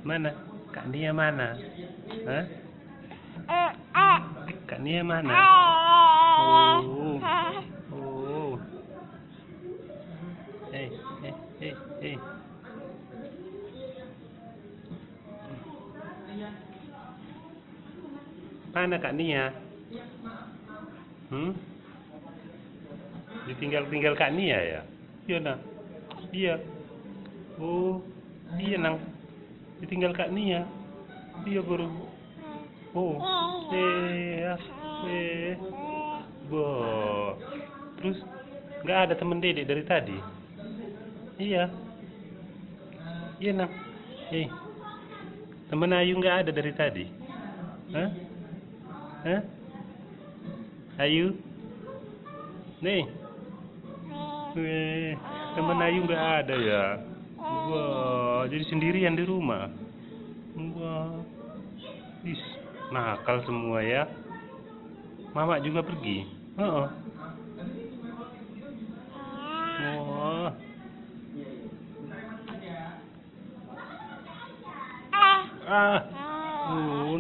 Mana? Kak Nia mana? Hah? Kak Nia mana? Oh. Oh. Eh. Mana Kak Nia? Ditinggal Kak Nia ya? Iya nah. Iya. Oh, iya nang. Ditinggal Kak Nia. Iya baru. Oh, boh. Terus nggak ada temen Dedek dari tadi? Iya. Iya nang. Temen Ayu nggak ada dari tadi? Hah? Ayu? Nih. Temen Ayu nggak ada ya? Wah, jadi sendirian di rumah. Wah, nakal semua ya. Mama juga pergi. Wah.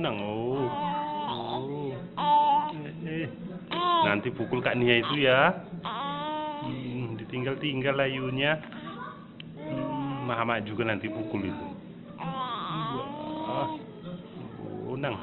Nang. Nanti pukul Kak Nia itu ya. Ditinggal Ayunya. Mama juga nanti pukul itu. Nang.